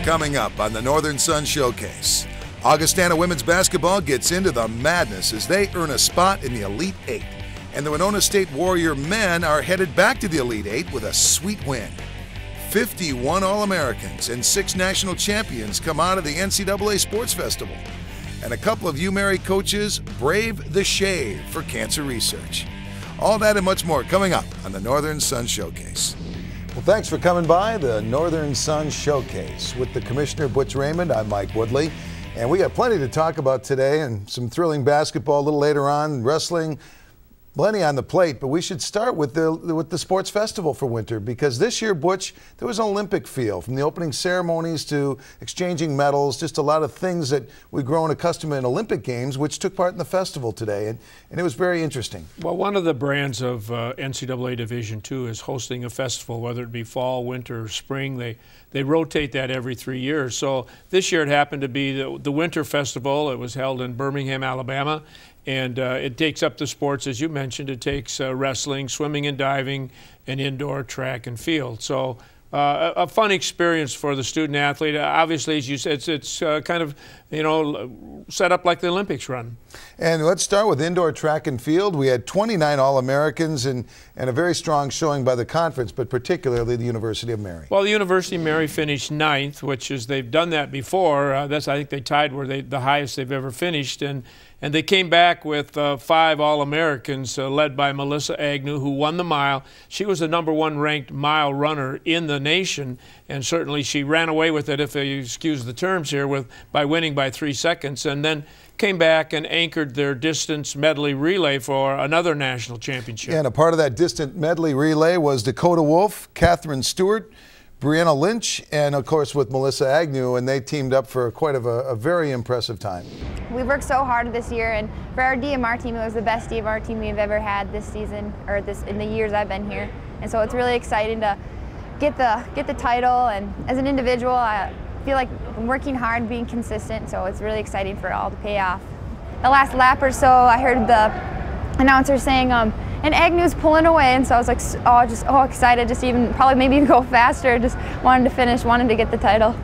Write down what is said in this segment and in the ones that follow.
coming up on the Northern Sun Showcase. Augustana women's basketball gets into the madness as they earn a spot in the Elite Eight. And the Winona State Warrior men are headed back to the Elite Eight with a sweet win. 51 All-Americans and 6 national champions come out of the NCAA Sports Festival. And a couple of UMary coaches brave the shave for cancer research. All that and much more coming up on the Northern Sun Showcase. Well, thanks for coming by the Northern Sun Showcase. With the Commissioner Butch Raymond, I'm Mike Woodley. And we got plenty to talk about today and some thrilling basketball a little later on, wrestling, plenty on the plate. But we should start with the Sports Festival for winter, because this year, Butch, there was an Olympic feel, from the opening ceremonies to exchanging medals, just a lot of things that we've grown accustomed to in Olympic Games, which took part in the festival today, and it was very interesting. Well, one of the brands of NCAA Division II is hosting a festival, whether it be fall, winter, or spring. They rotate that every 3 years. So this year it happened to be the Winter Festival. It was held in Birmingham, Alabama. And it takes up the sports, as you mentioned. It takes wrestling, swimming and diving, and indoor track and field. So a fun experience for the student athlete. Obviously, as you said, it's kind of, set up like the Olympics run. And let's start with indoor track and field. We had 29 All-Americans and a very strong showing by the conference, but particularly the University of Mary. Well, the University of Mary finished 9th, which is, they've done that before. I think they tied the highest they've ever finished. And they came back with 5 All-Americans led by Melissa Agnew, who won the mile. She was the #1 ranked mile runner in the nation, and certainly she ran away with it, if you excuse the terms here, by winning by 3 seconds, and then came back and anchored their distance medley relay for another national championship. Yeah, and a part of that distant medley relay was Dakota Wolf, Catherine Stewart, Brianna Lynch, and of course with Melissa Agnew, and they teamed up for quite a very impressive time. We worked so hard this year, and for our DMR team, it was the best DMR team we've ever had this season, or in the years I've been here. And so it's really exciting to get the title, and as an individual, I feel like I'm working hard, being consistent, so it's really exciting for it all to pay off. The last lap or so, I heard the announcer saying, and Agnew's pulling away, and so I was like, excited, just maybe even go faster, just wanted to finish, wanted to get the title.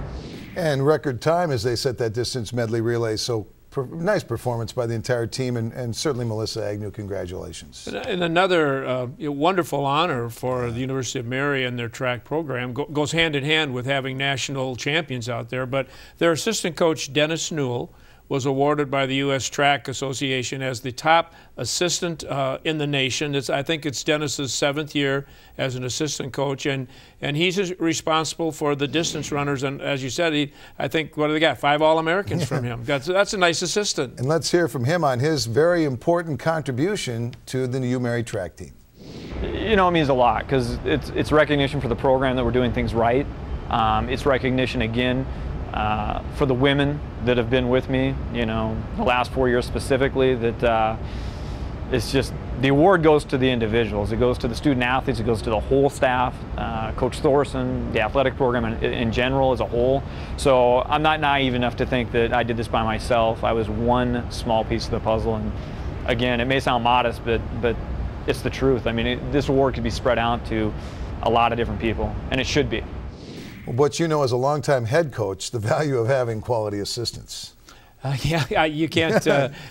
And record time as they set that distance medley relay, so nice performance by the entire team, and certainly Melissa Agnew, congratulations. And another wonderful honor for the University of Mary and their track program goes hand in hand with having national champions out there, but their assistant coach, Dennis Newell, was awarded by the U.S. Track Association as the top assistant in the nation. I think it's Dennis's 7th year as an assistant coach, and he's responsible for the distance runners. And as you said, I think, what do they got? 5 All-Americans from him. That's a nice assistant. And let's hear from him on his very important contribution to the UMary track team. It means a lot, because it's recognition for the program that we're doing things right. It's recognition again for the women that have been with me, the last 4 years specifically, that it's just, the award goes to the individuals. It goes to the student athletes, it goes to the whole staff, Coach Thorson, the athletic program in general as a whole. So I'm not naive enough to think that I did this by myself. I was one small piece of the puzzle, and again, it may sound modest, but it's the truth. I mean, this award could be spread out to a lot of different people, and it should be. Well, but as a longtime head coach, the value of having quality assistants. Yeah, you can't,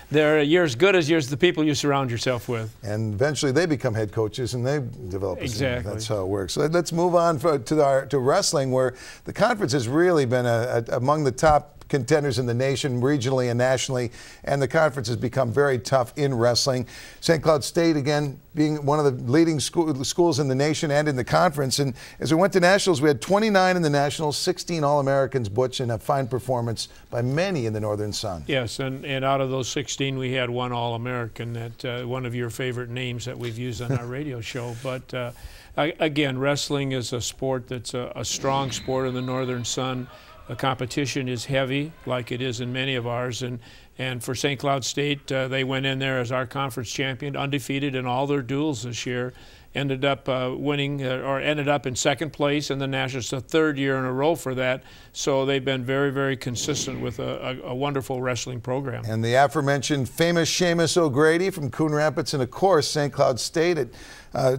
you're as good as the people you surround yourself with. And eventually they become head coaches and they develop a exactly. team. That's how it works. So let's move on to wrestling, where the conference has really been among the top contenders in the nation, regionally and nationally, and the conference has become very tough in wrestling. St. Cloud State, again, being one of the leading schools in the nation and in the conference. And as we went to nationals, we had 29 in the nationals, 16 All-Americans, Butch, and a fine performance by many in the Northern Sun. Yes, and out of those 16, we had 1 All-American, that one of your favorite names that we've used on our radio show. But again, wrestling is a sport that's a strong sport in the Northern Sun. The competition is heavy, like it is in many of ours, and for St. Cloud State, they went in there as our conference champion, undefeated in all their duels this year, ended up winning or ended up in second place in the Nationals, the third year in a row for that. So they've been very, very consistent with a wonderful wrestling program. And the aforementioned famous Shamus O'Grady from Coon Rapids, and of course St. Cloud State,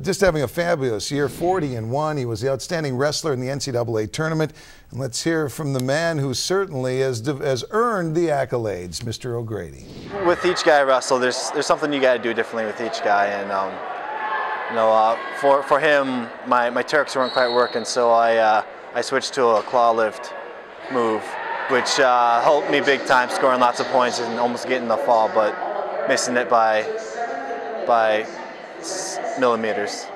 just having a fabulous year, 40-1. He was the outstanding wrestler in the NCAA tournament. And let's hear from the man who certainly has earned the accolades, Mr. O'Grady. With each guy I wrestle, there's something you got to do differently with each guy, and for him, my Turks weren't quite working, so I switched to a claw lift move, which helped me big time, scoring lots of points and almost getting the fall, but missing it by millimeters.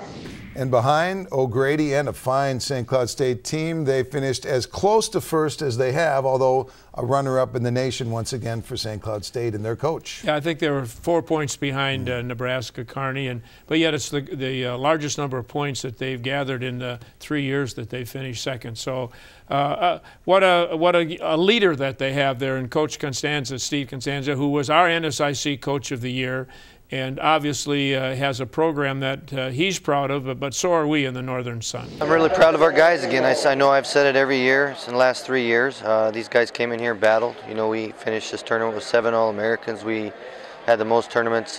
And behind O'Grady and a fine St. Cloud State team, they finished as close to first as they have, although a runner-up in the nation once again for St. Cloud State and their coach. Yeah, I think they were 4 points behind Nebraska Kearney, but yet it's the largest number of points that they've gathered in the 3 years that they finished second. So what a leader that they have there in Coach Constanza, Steve Constanza, who was our NSIC Coach of the Year, and obviously has a program that he's proud of, but so are we in the Northern Sun. I'm really proud of our guys again. I know I've said it every year in the last 3 years. These guys came in here and battled. You know, we finished this tournament with 7 All-Americans. We had the most tournaments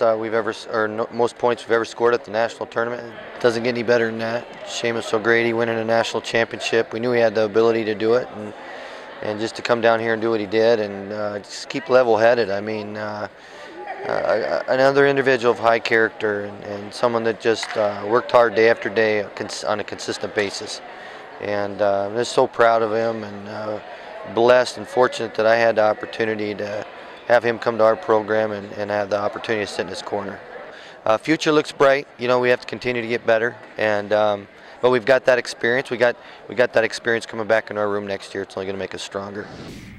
most points we've ever scored at the national tournament. It doesn't get any better than that. Shamus O'Grady winning a national championship. We knew he had the ability to do it, and just to come down here and do what he did, and just keep level-headed. I mean, another individual of high character and someone that just worked hard day after day on a consistent basis. And I'm just so proud of him, and blessed and fortunate that I had the opportunity to have him come to our program and have the opportunity to sit in his corner. Future looks bright. You know, we have to continue to get better, and but we've got that experience. We got that experience coming back in our room next year. It's only going to make us stronger.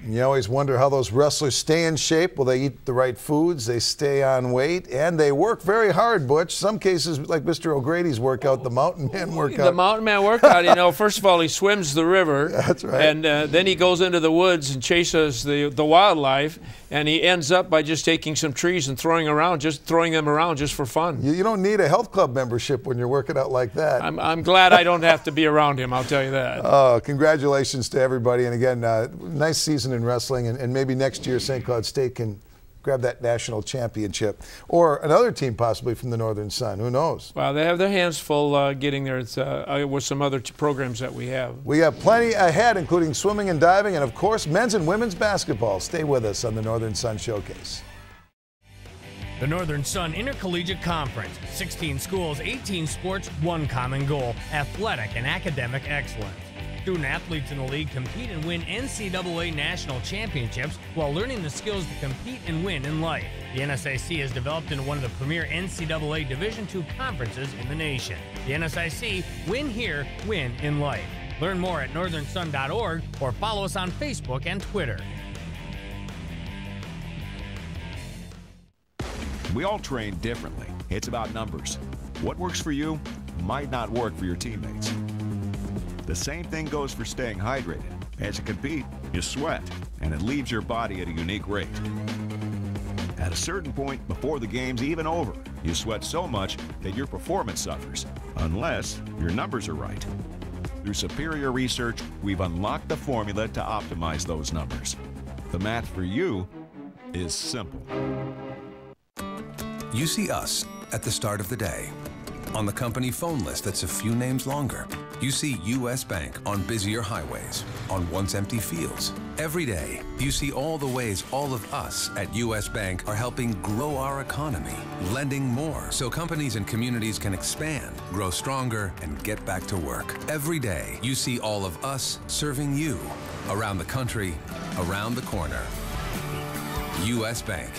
And you always wonder how those wrestlers stay in shape. Well, they eat the right foods, they stay on weight, and they work very hard, Butch. Some cases, like Mr. O'Grady's workout, the Mountain Man workout. The Mountain Man workout, you know, first of all, he swims the river. That's right. And then he goes into the woods and chases the wildlife, and he ends up by just taking some trees and throwing them around just for fun. You don't need a health club membership when you're working out like that. I'm glad I don't have to be around him, I'll tell you that. Oh, congratulations to everybody. And again, nice season in wrestling, and maybe next year St. Cloud State can grab that national championship, or another team possibly from the Northern Sun. Who knows? Well, they have their hands full getting there with some other programs that we have. We have plenty ahead, including swimming and diving, and of course men's and women's basketball. Stay with us on the Northern Sun Showcase. The Northern Sun Intercollegiate Conference, 16 schools, 18 sports, one common goal, athletic and academic excellence. Student athletes in the league compete and win NCAA national championships while learning the skills to compete and win in life. The NSIC has developed into one of the premier NCAA Division II conferences in the nation. The NSIC, win here, win in life. Learn more at northernsun.org or follow us on Facebook and Twitter. We all train differently. It's about numbers. What works for you might not work for your teammates. The same thing goes for staying hydrated. As you compete, you sweat, and it leaves your body at a unique rate. At a certain point before the game's even over, you sweat so much that your performance suffers, unless your numbers are right. Through superior research, we've unlocked the formula to optimize those numbers. The math for you is simple. You see us at the start of the day. On the company phone list that's a few names longer. You see U.S. Bank on busier highways, on once empty fields. Every day, you see all the ways all of us at U.S. Bank are helping grow our economy, lending more so companies and communities can expand, grow stronger, and get back to work. Every day, you see all of us serving you, around the country, around the corner. U.S. Bank.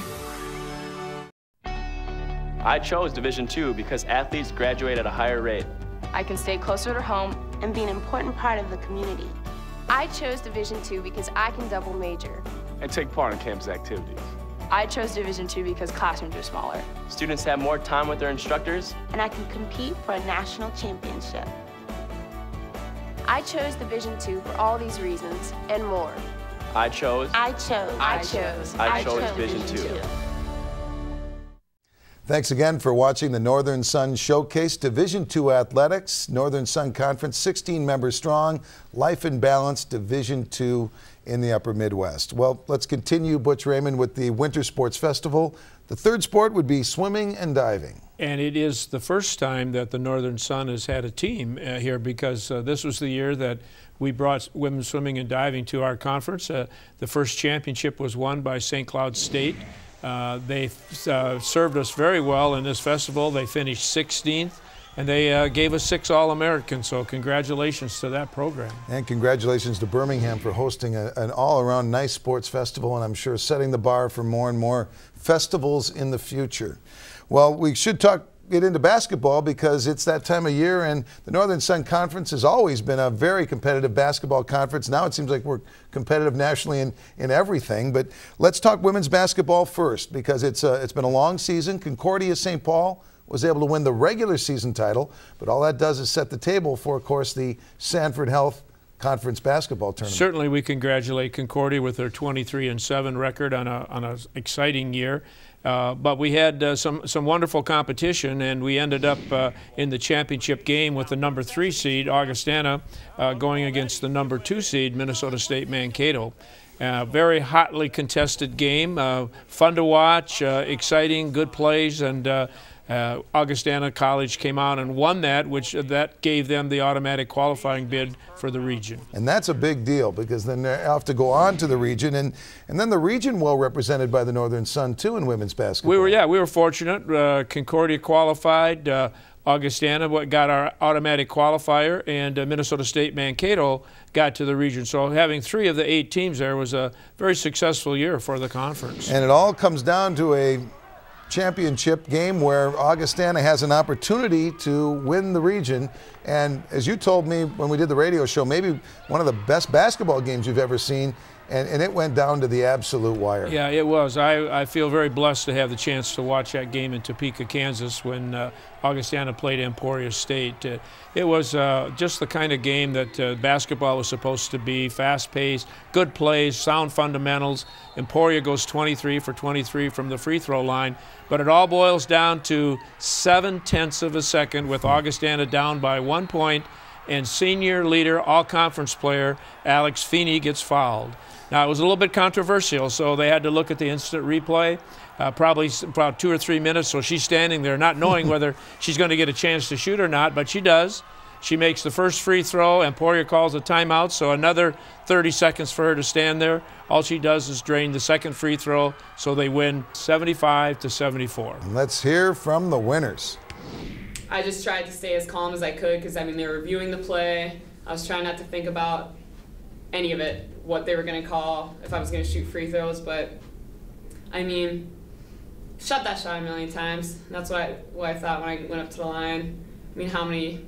I chose Division II because athletes graduate at a higher rate. I can stay closer to home and be an important part of the community. I chose Division II because I can double major and take part in campus activities. I chose Division II because classrooms are smaller. Students have more time with their instructors. And I can compete for a national championship. I chose Division II for all these reasons and more. I chose Division II. Thanks again for watching the Northern Sun Showcase. Division II Athletics, Northern Sun Conference, 16 members strong, Life in Balance, Division II in the Upper Midwest. Well, let's continue, Butch Raymond, with the Winter Sports Festival. The third sport would be swimming and diving. And it is the first time that the Northern Sun has had a team here, because this was the year that we brought women's swimming and diving to our conference. The first championship was won by St. Cloud State. They served us very well in this festival. They finished 16th, and they gave us 6 All-Americans, so congratulations to that program. And congratulations to Birmingham for hosting an all-around nice sports festival, and I'm sure setting the bar for more and more festivals in the future. Well, we should get into basketball, because it's that time of year, and the Northern Sun Conference has always been a very competitive basketball conference. Now it seems like we're competitive nationally in everything. But let's talk women's basketball first, because it's been a long season. Concordia St. Paul was able to win the regular season title, but all that does is set the table for, of course, the Sanford Health Conference basketball tournament. Certainly, we congratulate Concordia with their 23-7 record on an exciting year. But we had some wonderful competition, and we ended up in the championship game with the number 3 seed, Augustana, going against the number 2 seed, Minnesota State Mankato. Very hotly contested game, fun to watch, exciting, good plays, and Augustana College came out and won that, which gave them the automatic qualifying bid for the region. And that's a big deal, because then they have to go on to the region, and then the region well represented by the Northern Sun too in women's basketball. We were fortunate. Concordia qualified. Augustana got our automatic qualifier, and Minnesota State Mankato got to the region. So having 3 of the 8 teams there was a very successful year for the conference. And it all comes down to a championship game where Augustana has an opportunity to win the region. And as you told me when we did the radio show, maybe one of the best basketball games you've ever seen, and it went down to the absolute wire. Yeah, it was. I feel very blessed to have the chance to watch that game in Topeka, Kansas, when Augustana played Emporia State. It was just the kind of game that basketball was supposed to be: fast-paced, good plays, sound fundamentals. Emporia goes 23 for 23 from the free throw line, but it all boils down to 0.7 of a second with Augustana down by 1 point, and senior leader, all-conference player Alex Feeney gets fouled. Now, it was a little bit controversial, so they had to look at the instant replay, probably about 2 or 3 minutes, so she's standing there not knowing whether she's going to get a chance to shoot or not, but she does. She makes the first free throw. Emporia calls a timeout, so another 30 seconds for her to stand there. All she does is drain the second free throw, so they win 75-74. And let's hear from the winners. I just tried to stay as calm as I could, because, I mean, they were reviewing the play. I was trying not to think about any of it, what they were going to call, if I was going to shoot free throws, but, I mean, shot that shot a million times. That's what I thought when I went up to the line. I mean, how many,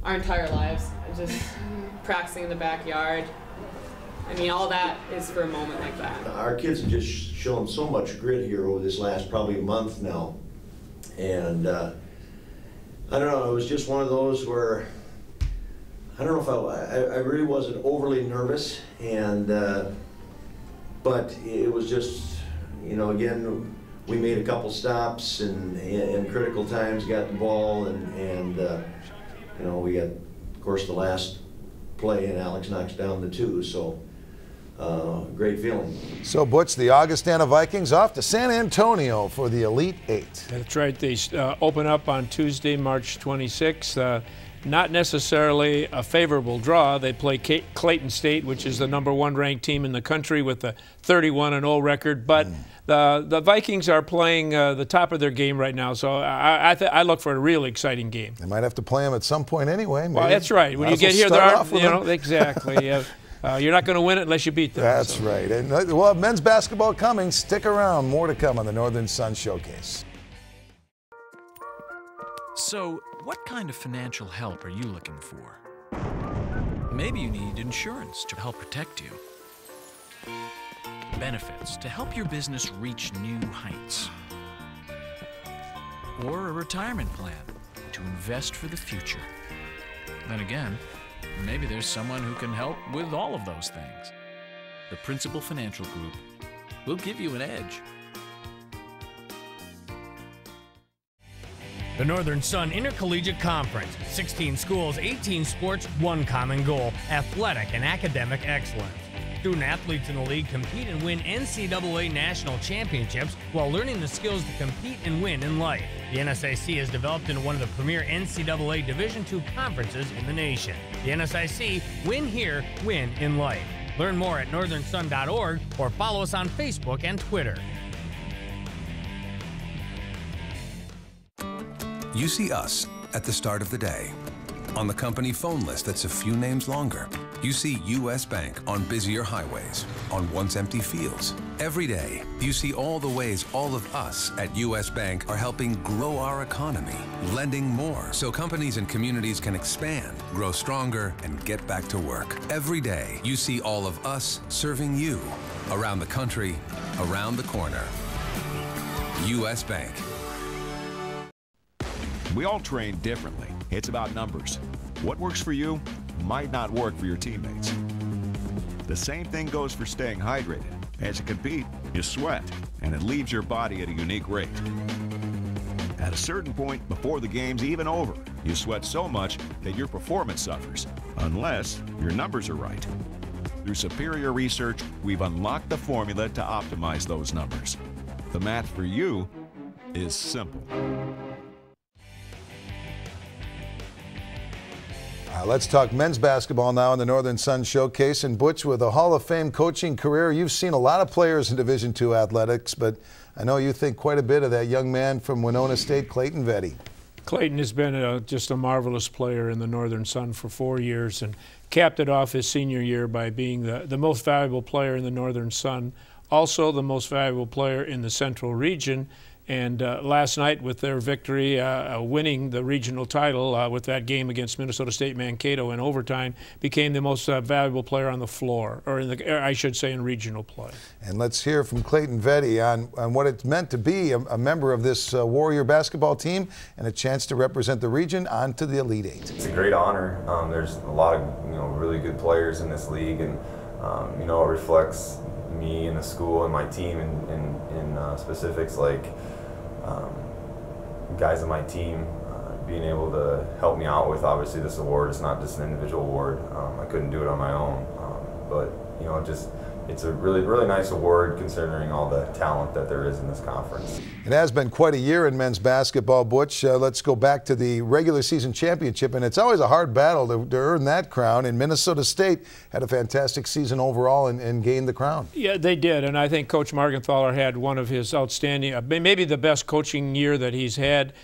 our entire lives, just practicing in the backyard. I mean, all that is for a moment like that. Our kids have just shown so much grit here over this last probably month now, and I don't know, it was just one of those where I don't know if I really wasn't overly nervous, and but it was just, you know, again, we made a couple stops and in critical times got the ball, and you know, we got, of course, the last play, and Alex knocks down the 2, so great feeling. So, Butch, the Augustana Vikings off to San Antonio for the Elite 8. That's right. They open up on Tuesday, March 26th. Not necessarily a favorable draw. They play Clayton State, which is the #1 ranked team in the country with a 31-0 record. But the Vikings are playing the top of their game right now, so I look for a really exciting game. They might have to play them at some point anyway. Maybe. Well, that's right. When you get here, there are, you know, exactly. You're not going to win it unless you beat them. That's right. And we'll have men's basketball coming. Stick around. More to come on the Northern Sun Showcase. So, what kind of financial help are you looking for? Maybe you need insurance to help protect you. Benefits to help your business reach new heights. Or a retirement plan to invest for the future. Then again, maybe there's someone who can help with all of those things. The Principal Financial Group will give you an edge. The Northern Sun Intercollegiate Conference, 16 schools, 18 sports, one common goal, athletic and academic excellence. Student athletes in the league compete and win NCAA National Championships while learning the skills to compete and win in life. The NSIC has developed into one of the premier NCAA Division II conferences in the nation. The NSIC, win here, win in life. Learn more at northernsun.org or follow us on Facebook and Twitter. You see us at the start of the day. On the company phone list that's a few names longer. You see U.S. Bank on busier highways, on once empty fields. Every day, you see all the ways all of us at U.S. Bank are helping grow our economy, lending more so companies and communities can expand, grow stronger, and get back to work. Every day, you see all of us serving you around the country, around the corner. U.S. Bank. We all train differently. It's about numbers. What works for you might not work for your teammates. The same thing goes for staying hydrated. As you compete, you sweat, and it leaves your body at a unique rate. At a certain point before the game's even over, you sweat so much that your performance suffers, unless your numbers are right. Through superior research, we've unlocked the formula to optimize those numbers. The math for you is simple. Let's talk men's basketball now in the Northern Sun Showcase. And Butch, with a Hall of Fame coaching career, you've seen a lot of players in Division II athletics, but I know you think quite a bit of that young man from Winona State, Clayton Vetty. Clayton has been just a marvelous player in the Northern Sun for 4 years and capped it off his senior year by being the most valuable player in the Northern Sun, also the most valuable player in the Central region. And last night, with their victory, winning the regional title with that game against Minnesota State Mankato in overtime, became the most valuable player on the floor, or I should say in regional play. And let's hear from Clayton Vetty on what it's meant to be a member of this Warrior basketball team and a chance to represent the region onto the Elite Eight. It's a great honor. There's a lot of really good players in this league, and it reflects me and the school and my team in specifics like. Guys on my team being able to help me out with obviously this award. It's not just an individual award. I couldn't do it on my own, but it's a really nice award considering all the talent that there is in this conference. It has been quite a year in men's basketball, Butch. Let's go back to the regular season championship, and it's always a hard battle to earn that crown. And Minnesota State had a fantastic season overall and gained the crown. Yeah, they did, and I think Coach Margenthaler had one of his outstanding, maybe the best coaching year that he's had.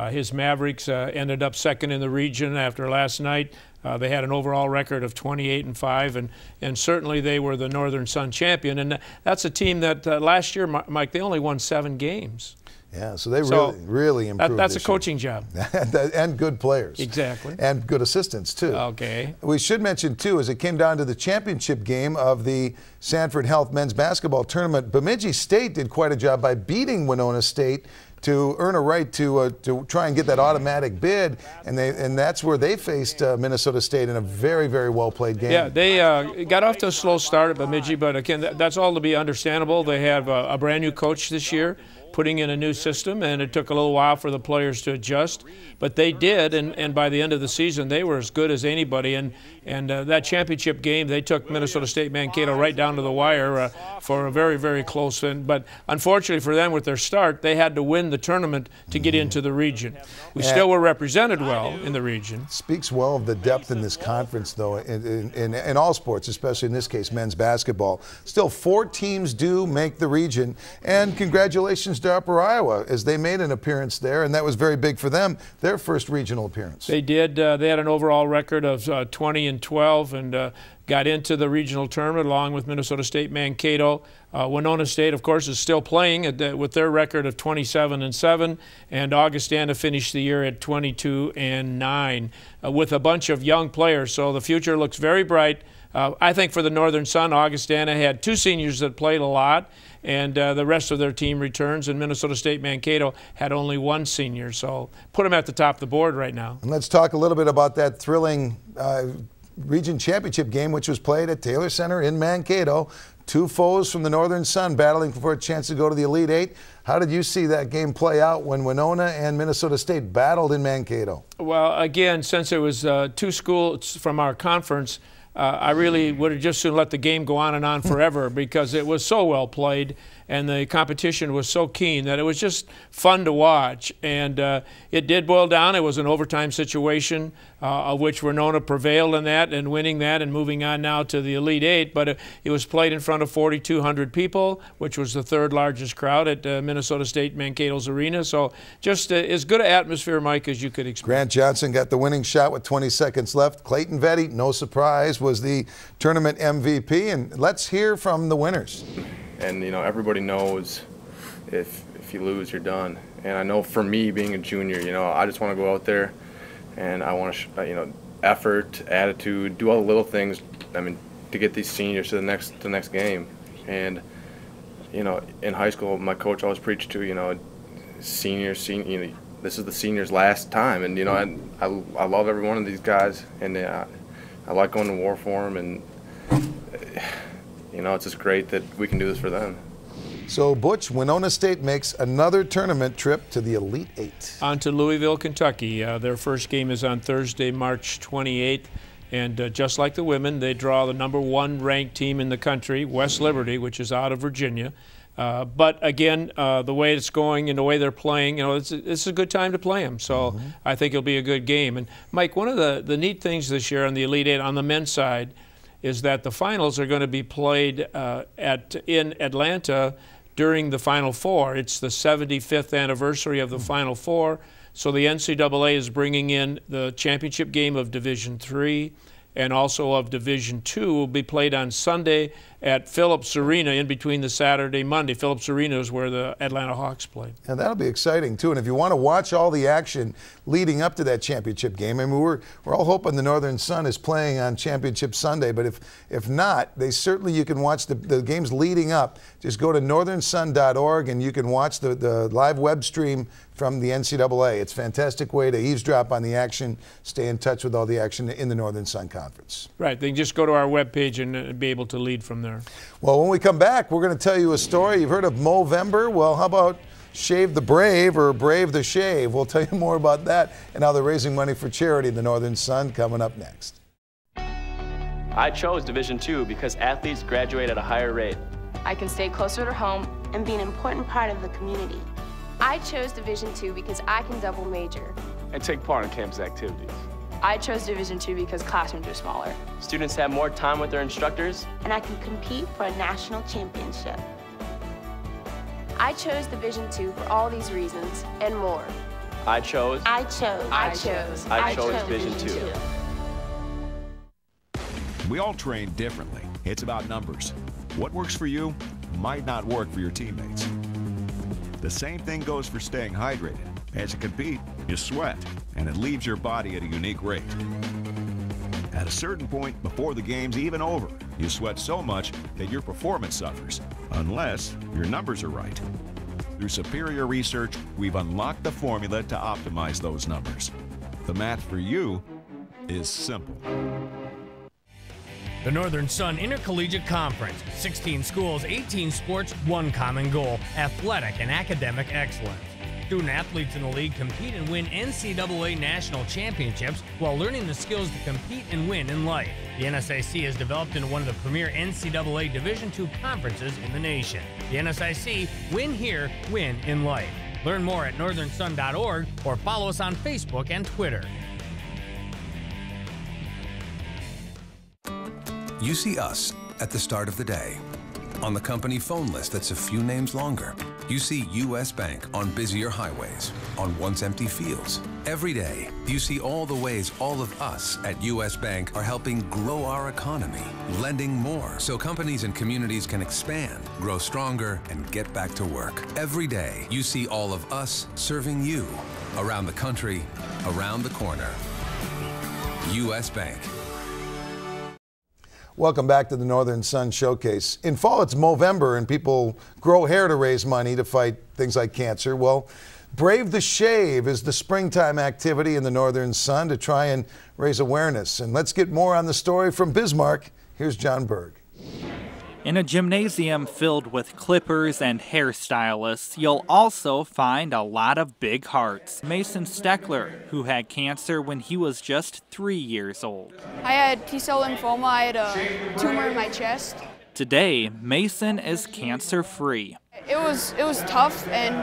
His Mavericks ended up second in the region after last night. They had an overall record of 28-5, and certainly they were the Northern Sun champion. And that's a team that last year, Mike, they only won 7 games. Yeah, so they really improved. That's a coaching job. And good players. Exactly. And good assistants, too. Okay. We should mention, too, as it came down to the championship game of the Sanford Health Men's Basketball Tournament, Bemidji State did quite a job by beating Winona State to earn a right to try and get that automatic bid, and that's where they faced Minnesota State in a very, very well-played game. Yeah, they got off to a slow start at Bemidji, but again, that's all to be understandable. They have a brand-new coach this year, putting in a new system, and it took a little while for the players to adjust, but they did, and by the end of the season, they were as good as anybody, and that championship game, they took Minnesota State Mankato right down to the wire for a very, very close end, but unfortunately for them with their start, they had to win the tournament to get into the region. We still were represented well in the region. Speaks well of the depth in this conference, though, in all sports, especially in this case, men's basketball. Still, 4 teams do make the region, and congratulations to Upper Iowa as they made an appearance there, and that was very big for them, their first regional appearance. They did. They had an overall record of 20-12 and got into the regional tournament along with Minnesota State Mankato. Winona State, of course, is still playing with their record of 27-7, and Augustana finished the year at 22-9 with a bunch of young players, so the future looks very bright. I think for the Northern Sun, Augustana had 2 seniors that played a lot, and the rest of their team returns, and Minnesota State Mankato had only 1 senior, so put them at the top of the board right now. And let's talk a little bit about that thrilling region championship game, which was played at Taylor Center in Mankato. Two foes from the Northern Sun battling for a chance to go to the Elite Eight. How did you see that game play out when Winona and Minnesota State battled in Mankato? Well, again, since it was two schools from our conference, I really would have just soon let the game go on and on forever because it was so well played and the competition was so keen that it was just fun to watch. And it did boil down. It was an overtime situation, of which Winona prevailed in that and winning that and moving on now to the Elite Eight. But it was played in front of 4,200 people, which was the third largest crowd at Minnesota State Mankato's arena. So just as good an atmosphere, Mike, as you could expect. Grant Johnson got the winning shot with 20 seconds left. Clayton Vetty, no surprise, was the tournament MVP. And let's hear from the winners. And, you know, everybody knows if you lose, you're done. And I know for me, being a junior, you know, I just want to go out there and I want to, you know, effort, attitude, do all the little things, I mean, to get these seniors to the next game. And, you know, in high school, my coach always preached to, you know, seniors, you know, this is the seniors' last time. And, you know, I love every one of these guys, and I like going to war for them. And, you know, it's just great that we can do this for them. So, Butch, Winona State makes another tournament trip to the Elite Eight. On to Louisville, Kentucky. Their first game is on Thursday, March 28th. And just like the women, they draw the #1 ranked team in the country, West Liberty, which is out of Virginia. But again, the way it's going and the way they're playing, you know, it's a good time to play them. So I think it'll be a good game. And Mike, one of the neat things this year on the Elite Eight on the men's side is that the finals are going to be played in Atlanta during the Final Four. It's the 75th anniversary of the Final Four, so the NCAA is bringing in the championship game of Division III and also of Division II will be played on Sunday at Phillips Arena in between the Saturday, Monday. Phillips Arena is where the Atlanta Hawks play. And that'll be exciting, too. And if you want to watch all the action leading up to that championship game, I mean, we're all hoping the Northern Sun is playing on Championship Sunday, but if not, you can watch the games leading up. Just go to northernsun.org and you can watch the live web stream from the NCAA. It's a fantastic way to eavesdrop on the action, stay in touch with all the action in the Northern Sun Conference. Right. They can just go to our webpage and be able to lead from there. Well, when we come back, we're going to tell you a story. You've heard of Movember? Well, how about Shave the Brave or Brave the Shave? We'll tell you more about that and how they're raising money for charity in the Northern Sun coming up next. I chose Division II because athletes graduate at a higher rate. I can stay closer to home and be an important part of the community. I chose Division II because I can double major and take part in campus activities. I chose Division II because classrooms are smaller. Students have more time with their instructors. And I can compete for a national championship. I chose Division II for all these reasons and more. I chose Division II. We all train differently. It's about numbers. What works for you might not work for your teammates. The same thing goes for staying hydrated. As you compete, you sweat, and it leaves your body at a unique rate. At a certain point before the game's even over, you sweat so much that your performance suffers, unless your numbers are right. Through superior research, we've unlocked the formula to optimize those numbers. The math for you is simple. The Northern Sun Intercollegiate Conference, 16 schools, 18 sports, one common goal, athletic and academic excellence. Student athletes in the league compete and win NCAA national championships while learning the skills to compete and win in life. The NSIC has developed into one of the premier NCAA Division II conferences in the nation. The NSIC, win here, win in life. Learn more at northernsun.org or follow us on Facebook and Twitter. You see us at the start of the day. On the company phone list that's a few names longer. You see U.S. Bank on busier highways, on once empty fields. Every day, you see all the ways all of us at U.S. Bank are helping grow our economy, lending more so companies and communities can expand, grow stronger, and get back to work. Every day, you see all of us serving you, around the country, around the corner. U.S. Bank. Welcome back to the Northern Sun Showcase. In fall, it's Movember, and people grow hair to raise money to fight things like cancer. Well, Brave the Shave is the springtime activity in the Northern Sun to try and raise awareness. And let's get more on the story from Bismarck. Here's John Berg. In a gymnasium filled with clippers and hairstylists, you'll also find a lot of big hearts. Mason Steckler, who had cancer when he was just 3 years old. I had T-cell lymphoma. I had a tumor in my chest. Today, Mason is cancer-free. It was tough, and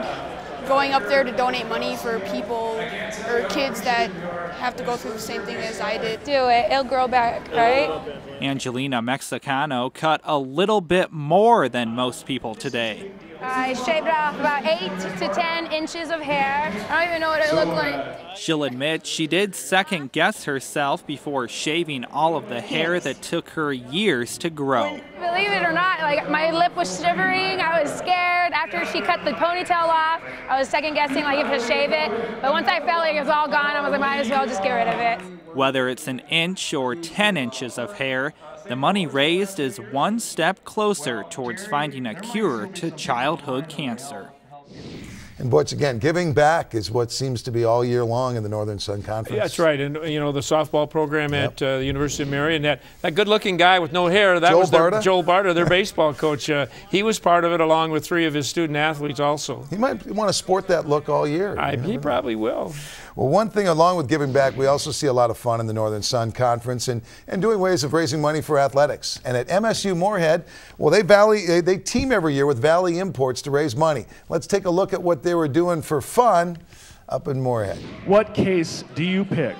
going up there to donate money for people or kids that have to go through the same thing as I did. Do it, it'll grow back, right? Angelina Mexicano cut a little bit more than most people today. I shaved off about 8 to 10 inches of hair. I don't even know what it looked like. She'll admit she did second-guess herself before shaving all of the hair that took her years to grow. Believe it or not, like my lip was shivering. I was scared. After she cut the ponytail off, I was second-guessing like if to shave it. But once I felt like it was all gone, I was like, might as well just get rid of it. Whether it's an inch or 10 inches of hair, the money raised is one step closer towards finding a cure to childhood cancer. And Butch, again, giving back is what seems to be all year long in the Northern Sun Conference. Yeah, that's right. And, you know, the softball program at the University of Mary, and that good-looking guy with no hair, that was Joel Barta, their baseball coach. He was part of it along with 3 of his student athletes also. He might want to sport that look all year. He probably will. Well, one thing along with giving back, we also see a lot of fun in the Northern Sun Conference and doing ways of raising money for athletics. And at MSU Moorhead, well, they team every year with Valley Imports to raise money. Let's take a look at what they were doing for fun up in Moorhead. What case do you pick?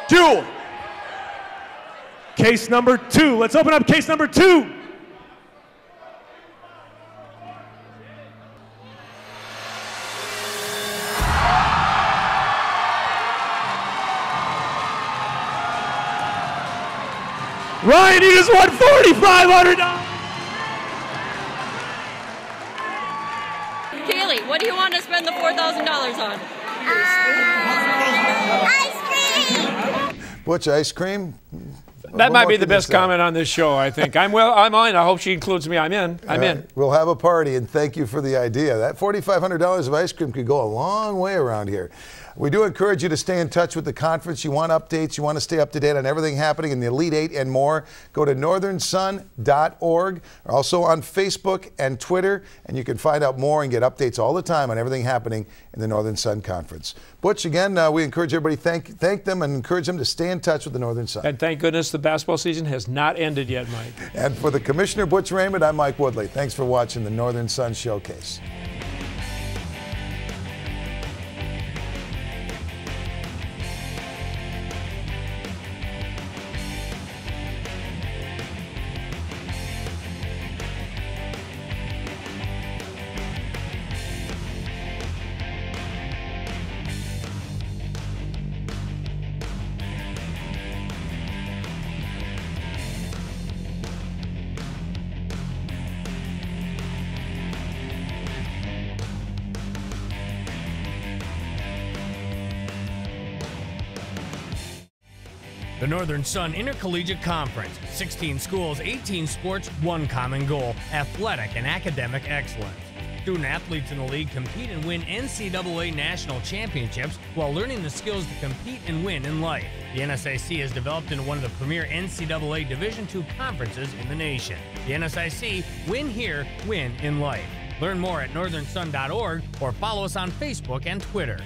2. Case number 2. Let's open up case number 2. Ryan, you just won $4,500. Kaylee, what do you want to spend the $4,000 on? Ice cream. Butch, ice cream? That might be the best comment on this show, I think. I'm in. I hope she includes me. I'm in. I'm in. We'll have a party, and thank you for the idea. That $4,500 of ice cream could go a long way around here. We do encourage you to stay in touch with the conference. You want updates, you want to stay up to date on everything happening in the Elite Eight and more, go to northernsun.org. We're also on Facebook and Twitter, and you can find out more and get updates all the time on everything happening in the Northern Sun Conference. Butch, again, we encourage everybody, thank them and encourage them to stay in touch with the Northern Sun. And thank goodness the basketball season has not ended yet, Mike. And for the Commissioner Butch Raymond, I'm Mike Woodley. Thanks for watching the Northern Sun Showcase. The Northern Sun Intercollegiate Conference, 16 schools, 18 sports, one common goal, athletic and academic excellence. Student athletes in the league compete and win NCAA National Championships while learning the skills to compete and win in life. The NSIC has developed into one of the premier NCAA Division II conferences in the nation. The NSIC, win here, win in life. Learn more at northernsun.org or follow us on Facebook and Twitter.